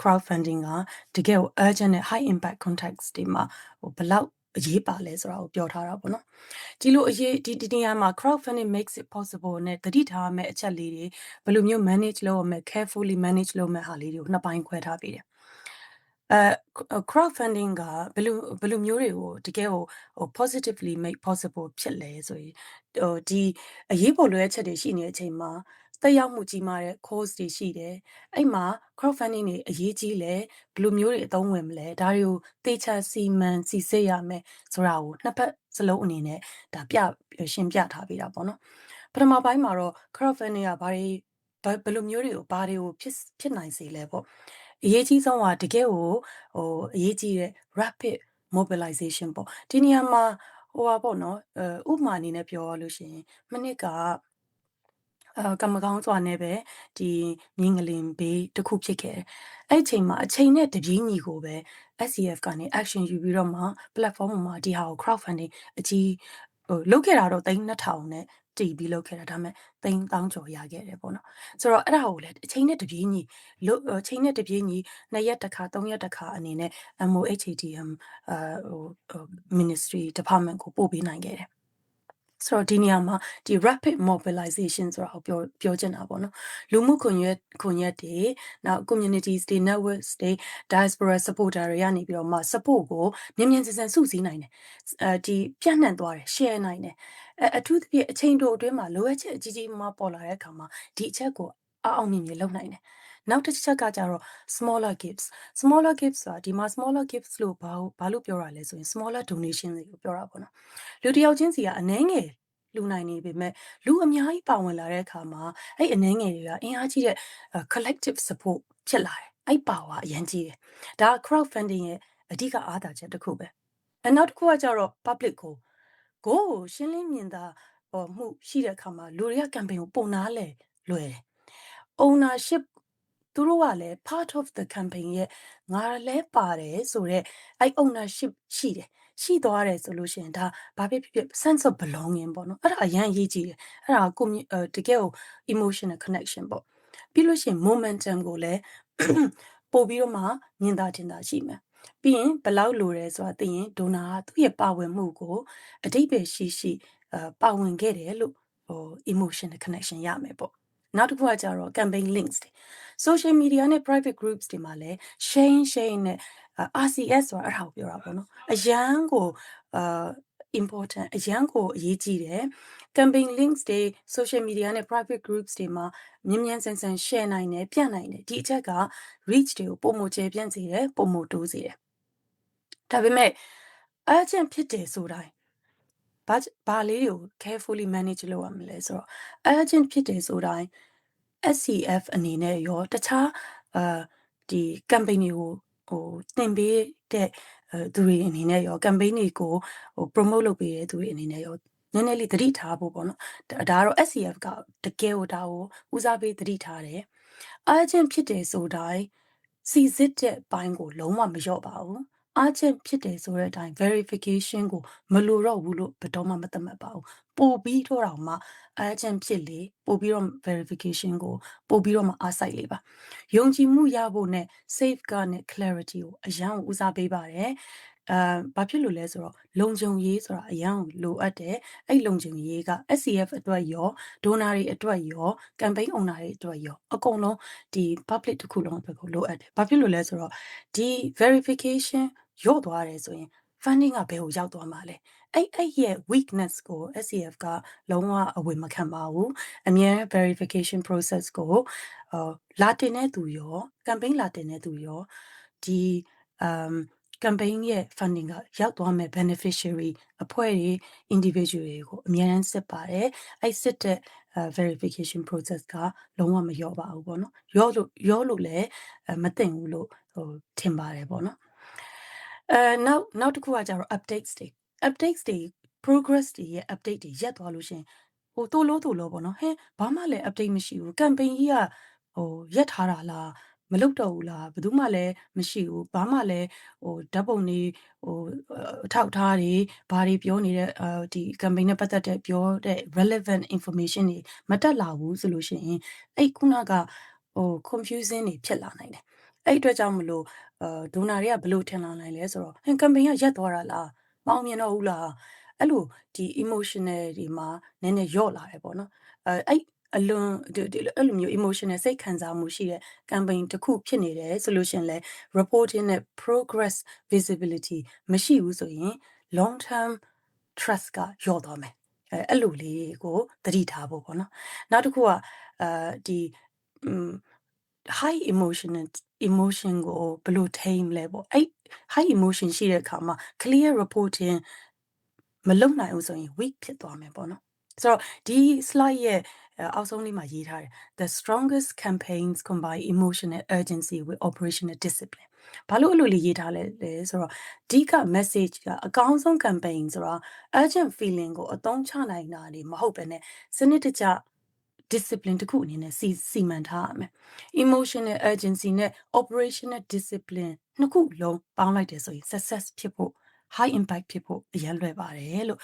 crowdfunding ကတကယ်ကို urgent နဲ့ high impact context တွေမှာဘယ်လောက်အရေးပါလဲဆိုတာကိုပြောထားတာပေါ့နော်ဒီလိုအရေးဒီနေရာမှာ crowdfunding makes it possible နဲ့တတိထားရမယ့်အချက်လေးတွေဘယ်လိုမျိုး manage လုပ်ရမယ် carefully manage လုပ်မယ့်ဟာလေးတွေကိုနှစ်ပိုင်းခွဲထားပေးတယ်crowdfunding ကဘယ်လိုမျိုးတွေကိုတကယ်ကိုpositively make possible ဖြစ်လဲဆိုရင်ဒီအရေးပေါ်လိုအပ်ချက်တွေရှိနေတဲ့အချိန်မှာတက်ရောက်မှုကြီးမားတဲ့ course တွေရှိတယ်အဲ့မှာ crowdfunding တွေအရေးကြီးလဲဘယ်လိုမျိုးတွေအသုံးဝင်မလဲဒါတွေကိုသေချာစီမံစီစစ်ရမယ်ဆိုတာကိုနှစ်ဖက်စလုံးအနေနဲ့ဒါရှင်းပြထားပေးတာပေါ့နော်ပထမပိုင်းမှာတော့ crowdfunding ကဘယ်လိုမျိုးတွေကိုဘာတွေကိုဖြစ်နိုင်စေလဲပေါ့အရေးကြီးဆုံးကတကယ်ကိုအရေးကြီးတဲ့ rapid mobilization ပေါ့ဒီနေရာမှာပေါ့နော်ဥပမာအနေနဲ့ပြောရလို့ရှိရင်မနစ်ကကမ္မကောင်းစွာနဲ့ပဲဒီမြင်းကလင်ဘေးတစ်ခုဖြစ်ခဲ့တယ်။အဲ့ချိန်မှာအချိန်နဲ့တပြေးညီကိုပဲ SCF ကနေ action ယူပြီးတော့မှ platform မှာဒီဟာကို crowdfunding အကြီးလုပ်ခဲ့တာတော့3,200နဲ့တည်ပြီးလုပ်ခဲ့တာဒါပေမဲ့3,000ကျော်ရခဲ့တယ်ပေါ့နော်ဆိုတော့အဲ့ဒါကိုလည်းအချိန်နဲ့တပြေးညီချိန်နဲ့တပြေးညီ2ရက်တစ်ခါ3ရက်တစ်ခါအနေနဲ့ MOHATM ministry department ကိုပို့ပေးနိုင်ခဲ့တယ်ဆိုတော့ဒီနေရာမှာဒီ rapid mobilization ဆိုတာကိုပြောချင်တာပေါ့နော်လူမှုကွန်ရက်တွေနောက် communities တွေ networks တွေ diaspora supporter တွေကနေပြီးတော့မှ support ကိုမြန်ဆန်စုစည်းနိုင်တယ်ဒီပြန့်နှံ့သွားတယ် share နိုင်တယ်အထူးသဖြင့်အချိန်တိုအတွင်းမှာလိုအပ်ချက်အကြီးကြီးမှပေါ်လာတဲ့အခါမှာဒီအချက်ကိုအောင်မြင်လုပ်နိုင်တယ်နောက်တစ်ချက်ကကြတော့ smaller giftsဆိုတာဒီမှာ smaller gifts လို့ဘာလို့ပြောရလဲဆိုရင် smaller donation တွေကိုပြောတာပေါ့နော်လူတစ်ယောက်ချင်းစီကအနည်းငယ်လူနိုင်နေပေမဲ့လူအများကြီးပါဝင်လာတဲ့အခါမှာအဲ့အနည်းငယ်တွေကအင်အားကြီးတဲ့ collective support ဖြစ်လာတယ်အဲ့ power အရင်ကြီးတယ်ဒါ crowdfunding ရဲ့အဓိကအားသာချက်တစ်ခုပဲနောက်တစ်ခုကကြတော့ public ကိုရှင်းလင်းမြင်သာမှုရှိတဲ့အခါမှာလူတွေက campaign ကိုပုံနာလဲလွယ်တယ် ownership သူတို့ကလည်း part of the campaign ရဲ့ငါလည်းပါတယ်ဆိုတော့အဲ့ ownership ရှိတယ်ရှိသွားတယ်ဆိုလို့ရှိရင်ဒါဘာဖြစ်ဖြစ် sense of belonging ပေါ့နော်အဲ့ဒါအရင်ရေးကြည့်တယ်အဲ့ဒါကိုတကယ်ကို emotional connection ပေါ့ပြီးလို့ရှိရင် momentum ကိုလည်းပို့ပြီးတော့မှမြင်သာထင်သာရှိမယ်ပြီးရင်ဘယ်လောက်လိုတယ်ဆိုတာသိရင် donor ကသူ့ရဲ့ပါဝင်မှုကိုအတိတ်ပဲရှိပါဝင်ခဲ့တယ်လို့emotional connection ရမယ်ပေါ့နောက်တစ်ခုကကြတော့ campaign links တွေ social media နဲ့ private groups တွေမှာလည်း share နဲ့RCS ဆိုတာအဲ့ဒါကိုပြောတာပေါ့နော်အရန်ကိုimportant အရန်ကိုအရေးကြီးတယ် campaign links တွေ social media နဲ့ private groups တွေမှာမြန်ဆန် share နိုင်တယ်ပြန့်နိုင်တယ်ဒီအချက်က reach တွေကိုပုံမကျပြန့်စေတယ်ပုံမတိုးစေတယ်ဒါပေမဲ့ urgent ဖြစ်တယ်ဆိုတိုင်းဘာလေးကို carefully manage လုပ်ရမလဲဆိုတော့ urgent ဖြစ်တယ်ဆိုတိုင်း SCF အနေနဲ့ရောတခြားဒီ campaign တွေကိုတင်ပေးတဲ့သူတွေအနေနဲ့ရော campaign တွေကိုpromote လုပ်ပေးတဲ့သူတွေအနေနဲ့ရောနည်းနည်းလေးသတိထားဖို့ပေါ့နော်ဒါကတော့ SCF ကတကယ်ကိုဒါကိုဦးစားပေးသတိထားတယ် urgent ဖြစ်တယ်ဆိုတိုင်းစီစစ်တဲ့ဘိုင်းကိုလုံးဝမလျော့ပါဘူး urgent ဖြစ်တယ်ဆိုတဲ့အတိုင်း verification ကိုမလိုတော့ဘူးလို့ဘယ်တော့မှမသတ်မှတ်ပါဘူးပို့ပြီးတော့တောင်မှ urgent ဖြစ်လေပို့ပြီးတော့ verification ကိုပို့ပြီးတော့မှအားစိုက်လေပါယုံကြည်မှုရဖို့နဲ့ safeguard နဲ့ clarity ကိုအရန်ဦးစားပေးပါတယ်ဘာဖြစ်လို့လဲဆိုတော့လုံခြုံရေးဆိုတာအရန်လိုအပ်တယ်အဲ့လုံခြုံရေးက SCF အတွက်ရော donor တွေအတွက်ရော campaign owner တွေအတွက်ရောအကုန်လုံးဒီ public တစ်ခုလုံးအတွက်ကိုလိုအပ်တယ်ဘာဖြစ်လို့လဲဆိုတော့ဒီ verification ရော့သွားတယ်ဆိုရင် funding ကဘယ်ကိုရောက်သွားမှာလဲအဲ့ရဲ့ weakness ကို SCF ကလုံးဝအဝေမခံပါဘူးအမြဲ verification process ကိုလာတင်တဲ့သူရော campaign လာတင်တဲ့သူရောဒီ campaign ရဲ့ funding ကရောက်သွားမဲ့ beneficiary အဖွဲ့တွေ individual တွေကိုအများကြီးစစ်ပါတယ်အဲ့စစ်တဲ့ verification process ကလုံးဝမလျော့ပါဘူးပေါ့နော်ရောလို့လည်းမသိဘူးလို့ထင်ပါတယ်ပေါ့နော်နောက်တစ်ခုကကြတော့ updates တွေ progress တွေရဲ့ update တွေရက်သွားလို့ရှင်တိုးလို့ပေါ့နော်ဟဲ့ဘာမှလည်း update မရှိဘူး campaign ကြီးကရက်ထားတာလားမလုပ်တော့ဘူးလားဘယ်သူမှလည်းမရှိဘူးဘာမှလည်းဓာတ်ပုံတွေအထောက်ထားတွေဘာတွေပြောနေတဲ့ဒီ campaign နဲ့ပတ်သက်တဲ့ပြောတဲ့ relevant information တွေမတက်လာဘူးဆိုလို့ရှိရင်အဲ့ခုနကconfusing တွေဖြစ်လာနိုင်တယ် အဲ့အတွက်ကြောင့်မလို့ဒိုနာတွေကဘယ်လိုထင်လာနိုင်လဲဆိုတော့ဟင် campaign ကရပ်သွားတာလားမအောင်မြင်တော့ဘူးလားအဲ့လိုဒီ emotional တွေမှာနည်းနည်းယော့လာတယ်ပေါ့နော်အဲ့အလွန်အဲ့လိုမျိုး emotional စိတ်ခံစားမှုရှိတဲ့ campaign တစ်ခုဖြစ်နေတယ်ဆိုလို့ရှရင်လဲ reporting နဲ့ progress visibility မရှိဘူးဆိုရင် long term trust ကလျော့သွားမယ်အဲ့လိုလေးကိုသတိထားဖို့ပေါ့နော်နောက်တစ်ခုကဒီ high emotion ကိုဘယ်လိုထိန်းမလဲပေါ့အဲ့ high emotion ရှိတဲ့အခါမှာ clear reporting မလုပ်နိုင်ဘူးဆိုရင် weak ဖြစ်သွားမယ်ပေါ့နော်ဆိုတော့ဒီ slide ရဲ့အောက်ဆုံးလေးမှာရေးထားတယ် the strongest campaigns combine emotional urgency with operational discipline ဘာလို့အဲ့လိုလေးရေးထားလဲဆိုတော့အဓိက message ကအကောင်းဆုံး campaign ဆိုတာ urgent feeling ကိုအသုံးချနိုင်တာနေမဟုတ်ဘဲနဲ့စနစ်တကျ discipline တစ်ခုအနေနဲ့စီမံထားရမယ် emotional urgency နဲ့ operational discipline နှစ်ခုလုံးပေါင်းလိုက်တယ်ဆိုရင် success ဖြစ်ဖို့ high impact ဖြစ်ဖို့အရန်လွယ်ပါတယ်လို့